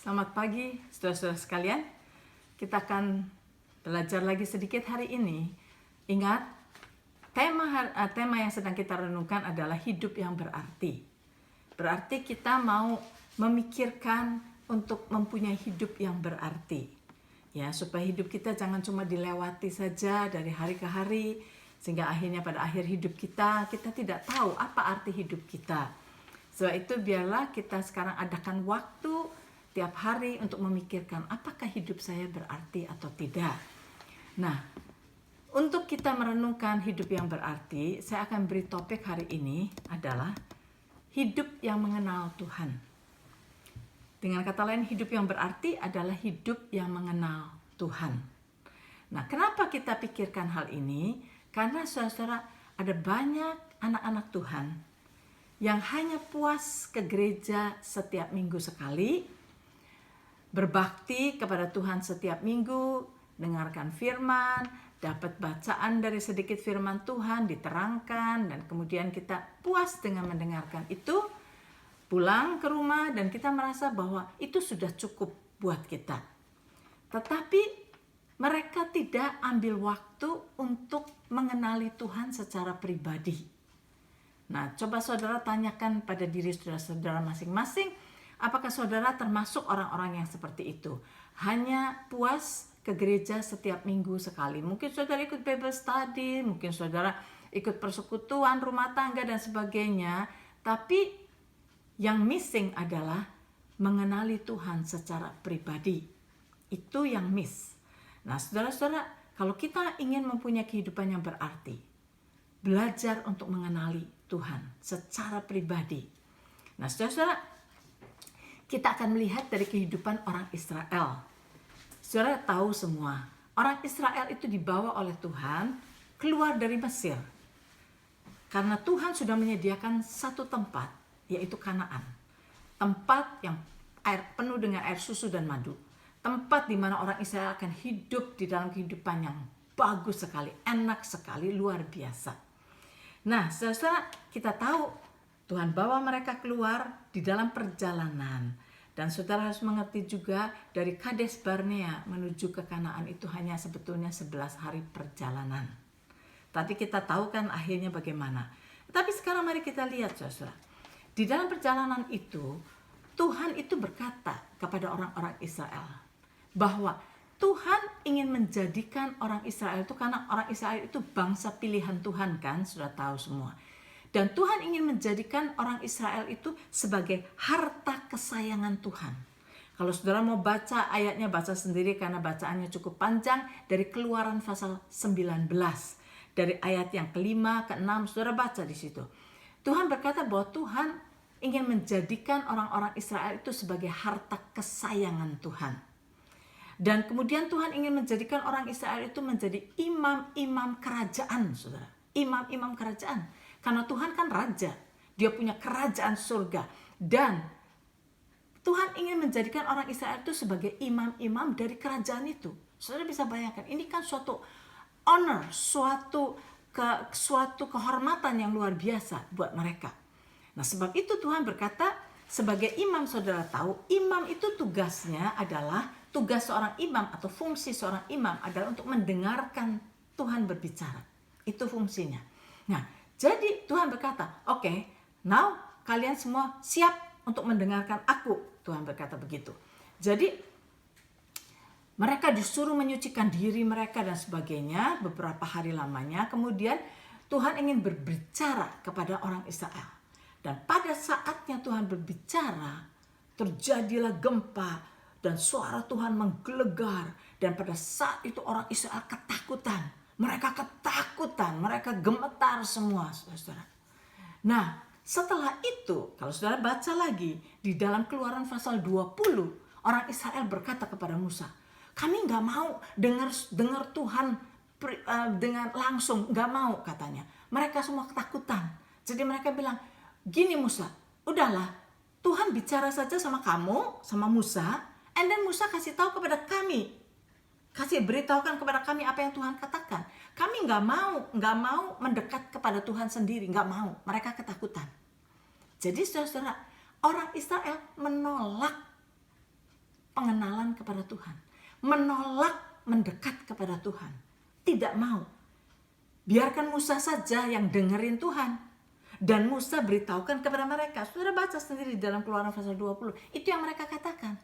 Selamat pagi, saudara-saudara sekalian. Kita akan belajar lagi sedikit hari ini. Ingat, tema yang sedang kita renungkan adalah hidup yang berarti. Berarti kita mau memikirkan untuk mempunyai hidup yang berarti. Ya, supaya hidup kita jangan cuma dilewati saja dari hari ke hari, sehingga akhirnya pada akhir hidup kita tidak tahu apa arti hidup kita. Sebab itu biarlah kita sekarang adakan waktu tiap hari untuk memikirkan apakah hidup saya berarti atau tidak. Nah, untuk kita merenungkan hidup yang berarti, saya akan beri topik hari ini adalah hidup yang mengenal Tuhan. Dengan kata lain, hidup yang berarti adalah hidup yang mengenal Tuhan. Nah, kenapa kita pikirkan hal ini? Karena saudara-saudara, ada banyak anak-anak Tuhan yang hanya puas ke gereja setiap minggu sekali, berbakti kepada Tuhan setiap minggu, dengarkan firman, dapat bacaan dari sedikit firman Tuhan, diterangkan, dan kemudian kita puas dengan mendengarkan itu, pulang ke rumah dan kita merasa bahwa itu sudah cukup buat kita. Tetapi mereka tidak ambil waktu untuk mengenali Tuhan secara pribadi. Nah, coba saudara tanyakan pada diri saudara masing-masing, apakah saudara termasuk orang-orang yang seperti itu? Hanya puas ke gereja setiap minggu sekali. Mungkin saudara ikut Bible study, mungkin saudara ikut persekutuan, rumah tangga, dan sebagainya. Tapi yang missing adalah mengenali Tuhan secara pribadi. Itu yang miss. Nah, saudara-saudara, kalau kita ingin mempunyai kehidupan yang berarti, belajar untuk mengenali Tuhan secara pribadi. Nah, saudara-saudara, kita akan melihat dari kehidupan orang Israel. Saudara tahu semua, orang Israel itu dibawa oleh Tuhan keluar dari Mesir. Karena Tuhan sudah menyediakan satu tempat, yaitu Kanaan. Tempat yang penuh dengan air susu dan madu. Tempat di mana orang Israel akan hidup di dalam kehidupan yang bagus sekali, enak sekali, luar biasa. Nah, saudara, kita tahu Tuhan bawa mereka keluar di dalam perjalanan. Dan saudara harus mengerti juga dari Kades Barnea menuju ke Kanaan itu hanya sebetulnya 11 hari perjalanan. Tapi kita tahu kan akhirnya bagaimana. Tapi sekarang mari kita lihat saudara. Di dalam perjalanan itu, Tuhan itu berkata kepada orang-orang Israel bahwa Tuhan ingin menjadikan orang Israel itu, karena orang Israel itu bangsa pilihan Tuhan kan, sudah tahu semua. Dan Tuhan ingin menjadikan orang Israel itu sebagai harta kesayangan Tuhan. Kalau saudara mau baca ayatnya, baca sendiri karena bacaannya cukup panjang, dari Keluaran pasal 19. Dari ayat yang ke-5, ke-6, saudara baca di situ. Tuhan berkata bahwa Tuhan ingin menjadikan orang-orang Israel itu sebagai harta kesayangan Tuhan. Dan kemudian Tuhan ingin menjadikan orang Israel itu menjadi imam-imam kerajaan, saudara. Imam-imam kerajaan. Karena Tuhan kan raja. Dia punya kerajaan surga. Dan Tuhan ingin menjadikan orang Israel itu sebagai imam-imam dari kerajaan itu. Saudara bisa bayangkan, ini kan suatu honor, suatu kehormatan yang luar biasa buat mereka. Nah, sebab itu Tuhan berkata, sebagai imam, saudara tahu, imam itu tugasnya adalah, tugas seorang imam atau fungsi seorang imam adalah untuk mendengarkan Tuhan berbicara. Itu fungsinya. Nah, jadi Tuhan berkata, okay, now kalian semua siap untuk mendengarkan aku. Tuhan berkata begitu. Jadi mereka disuruh menyucikan diri mereka dan sebagainya beberapa hari lamanya. Kemudian Tuhan ingin berbicara kepada orang Israel. Dan pada saatnya Tuhan berbicara, terjadilah gempa dan suara Tuhan menggelegar. Dan pada saat itu orang Israel ketakutan. Mereka ketakutan, mereka gemetar semua, saudara. Nah, setelah itu, kalau saudara baca lagi di dalam Keluaran pasal 20, orang Israel berkata kepada Musa, kami nggak mau dengar Tuhan dengan langsung, nggak mau katanya. Mereka semua ketakutan. Jadi mereka bilang, gini Musa, udahlah, Tuhan bicara saja sama kamu, sama Musa, and then Musa kasih tahu kepada kami, kasih beritahukan kepada kami apa yang Tuhan katakan. Kami nggak mau mendekat kepada Tuhan sendiri, nggak mau. Mereka ketakutan. Jadi saudara, orang Israel menolak menolak mendekat kepada Tuhan. Tidak mau. Biarkan Musa saja yang dengerin Tuhan. Dan Musa beritahukan kepada mereka. Saudara baca sendiri dalam Keluaran pasal 20. Itu yang mereka katakan.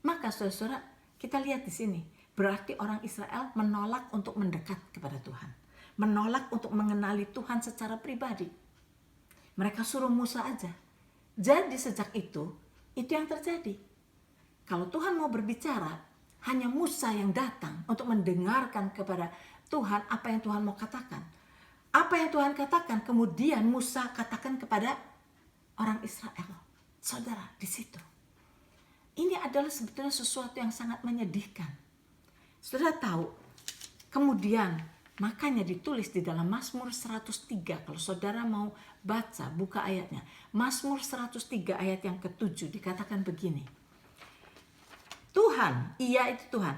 Maka saudara, kita lihat di sini. Berarti orang Israel menolak untuk mendekat kepada Tuhan. Menolak untuk mengenali Tuhan secara pribadi. Mereka suruh Musa aja. Jadi sejak itu yang terjadi. Kalau Tuhan mau berbicara, hanya Musa yang datang untuk mendengarkan kepada Tuhan apa yang Tuhan mau katakan. Apa yang Tuhan katakan, kemudian Musa katakan kepada orang Israel. Saudara, di situ. Ini adalah sebetulnya sesuatu yang sangat menyedihkan. Saudara tahu, kemudian makanya ditulis di dalam Mazmur 103. Kalau saudara mau baca, buka ayatnya. Mazmur 103 ayat yang ke-7 dikatakan begini. Tuhan, ia itu Tuhan.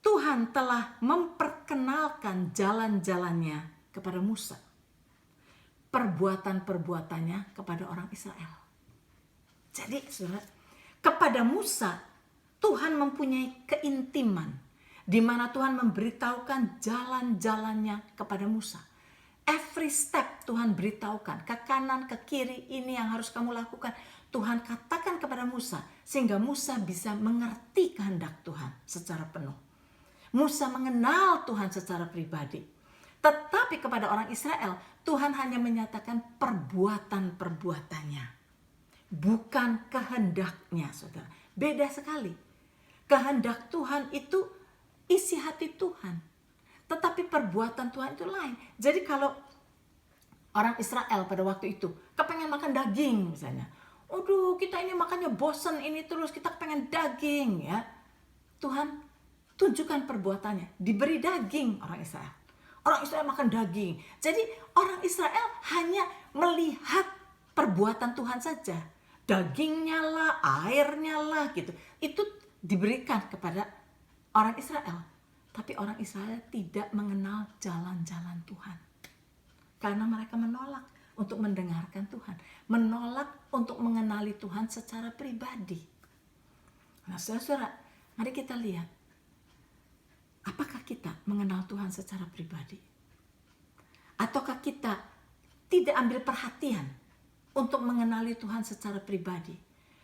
Tuhan telah memperkenalkan jalan-jalannya kepada Musa. Perbuatan-perbuatannya kepada orang Israel. Jadi saudara, kepada Musa Tuhan mempunyai keintiman, di mana Tuhan memberitahukan jalan-jalannya kepada Musa. Every step Tuhan beritahukan, ke kanan, ke kiri, ini yang harus kamu lakukan. Tuhan katakan kepada Musa, sehingga Musa bisa mengerti kehendak Tuhan secara penuh. Musa mengenal Tuhan secara pribadi. Tetapi kepada orang Israel, Tuhan hanya menyatakan perbuatan-perbuatannya. Bukan kehendaknya, saudara. Beda sekali. Kehendak Tuhan itu isi hati Tuhan. Tetapi perbuatan Tuhan itu lain. Jadi kalau orang Israel pada waktu itu kepengen makan daging misalnya. Aduh, kita ini makannya bosan ini terus, kita pengen daging ya. Tuhan tunjukkan perbuatannya, diberi daging orang Israel. Orang Israel makan daging. Jadi orang Israel hanya melihat perbuatan Tuhan saja. Dagingnya lah, airnya lah gitu. Itu diberikan kepada orang Israel. Tapi orang Israel tidak mengenal jalan-jalan Tuhan. Karena mereka menolak untuk mendengarkan Tuhan. Menolak untuk mengenali Tuhan secara pribadi. Nah saudara, mari kita lihat. Apakah kita mengenal Tuhan secara pribadi? Ataukah kita tidak ambil perhatian untuk mengenali Tuhan secara pribadi?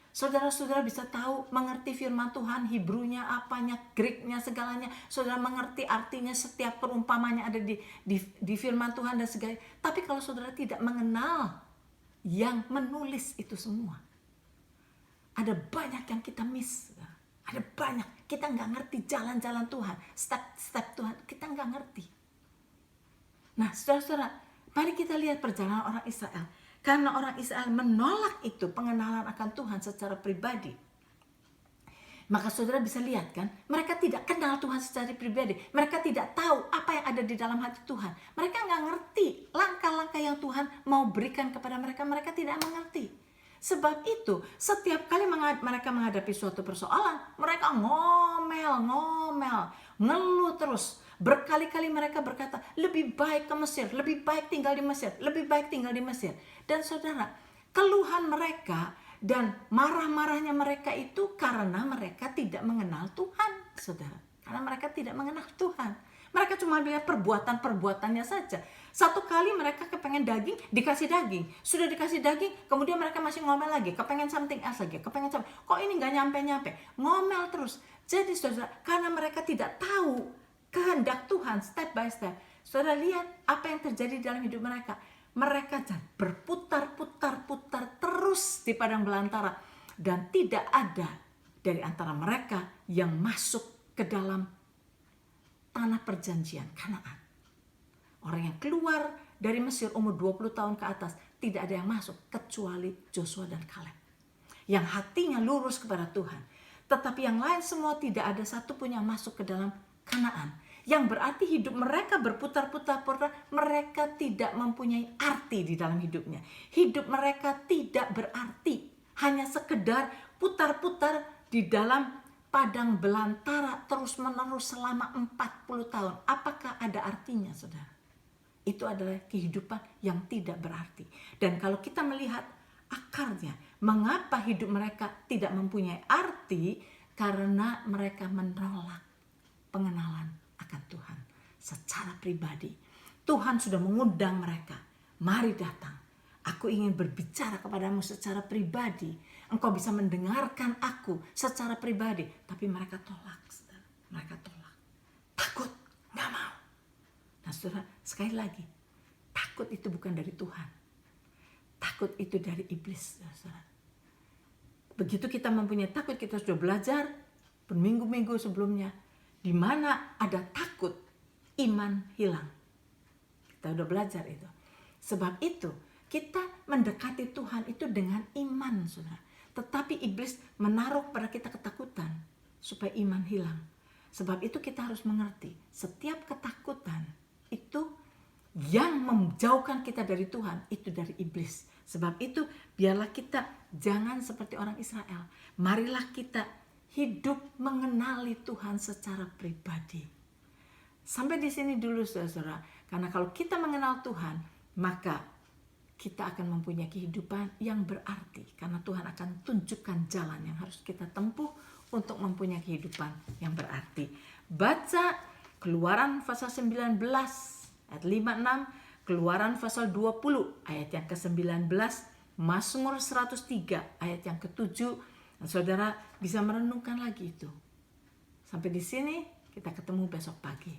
Saudara-saudara bisa tahu, mengerti firman Tuhan, Hebrew-nya, apanya, Greek-nya, segalanya. Saudara mengerti artinya setiap perumpamannya ada di firman Tuhan dan segalanya. Tapi kalau saudara tidak mengenal yang menulis itu semua, ada banyak yang kita miss. Ada banyak, kita nggak ngerti jalan-jalan Tuhan, step-step Tuhan, kita nggak ngerti. Nah, saudara-saudara, mari kita lihat perjalanan orang Israel. Karena orang Israel menolak itu, pengenalan akan Tuhan secara pribadi. Maka saudara bisa lihat kan, mereka tidak kenal Tuhan secara pribadi. Mereka tidak tahu apa yang ada di dalam hati Tuhan. Mereka nggak ngerti langkah-langkah yang Tuhan mau berikan kepada mereka. Mereka tidak mengerti. Sebab itu, setiap kali mereka menghadapi suatu persoalan, mereka ngomel, ngeluh terus. Berkali-kali mereka berkata, lebih baik ke Mesir, lebih baik tinggal di Mesir, lebih baik tinggal di Mesir. Dan saudara, keluhan mereka dan marah-marahnya mereka itu karena mereka tidak mengenal Tuhan, saudara. Karena mereka tidak mengenal Tuhan. Mereka cuma lihat perbuatan-perbuatannya saja. Satu kali mereka kepengen daging, dikasih daging. Sudah dikasih daging, kemudian mereka masih ngomel lagi. Kepengen something else lagi. Kepengen something. Kok ini gak nyampe-nyampe? Ngomel terus. Jadi saudara, karena mereka tidak tahu kehendak Tuhan step by step. Saudara lihat apa yang terjadi dalam hidup mereka. Mereka berputar-putar terus di padang belantara. Dan tidak ada dari antara mereka yang masuk ke dalam tanah perjanjian Kanaan. Orang yang keluar dari Mesir umur 20 tahun ke atas, tidak ada yang masuk kecuali Joshua dan Kaleb. Yang hatinya lurus kepada Tuhan. Tetapi yang lain semua tidak ada satu pun yang masuk ke dalam Kanaan. Yang berarti hidup mereka berputar-putar, mereka tidak mempunyai arti di dalam hidupnya. Hidup mereka tidak berarti, hanya sekedar putar-putar di dalam padang belantara terus-menerus selama 40 tahun. Apakah ada artinya, saudara? Itu adalah kehidupan yang tidak berarti. Dan kalau kita melihat akarnya, mengapa hidup mereka tidak mempunyai arti? Karena mereka menolak pengenalan akan Tuhan secara pribadi. Tuhan sudah mengundang mereka, mari datang. Aku ingin berbicara kepadamu secara pribadi. Engkau bisa mendengarkan aku secara pribadi. Tapi mereka tolak, saudara. Mereka tolak. Takut, gak mau. Nah saudara, sekali lagi, takut itu bukan dari Tuhan. Takut itu dari iblis, saudara. Begitu kita mempunyai takut, kita sudah belajar berminggu-minggu sebelumnya. Di mana ada takut, iman hilang. Kita udah belajar itu. Sebab itu, kita mendekati Tuhan itu dengan iman, saudara. Tetapi iblis menaruh pada kita ketakutan supaya iman hilang. Sebab itu kita harus mengerti, setiap ketakutan itu yang menjauhkan kita dari Tuhan, itu dari iblis. Sebab itu biarlah kita jangan seperti orang Israel. Marilah kita hidup mengenali Tuhan secara pribadi. Sampai di sini dulu saudara. Karena kalau kita mengenal Tuhan, maka kita akan mempunyai kehidupan yang berarti. Karena Tuhan akan tunjukkan jalan yang harus kita tempuh untuk mempunyai kehidupan yang berarti. Baca Keluaran pasal 19 ayat 5-6, Keluaran pasal 20 ayat yang ke-19, Mazmur 103 ayat yang ke-7. Dan saudara bisa merenungkan lagi itu. Sampai di sini kita ketemu besok pagi.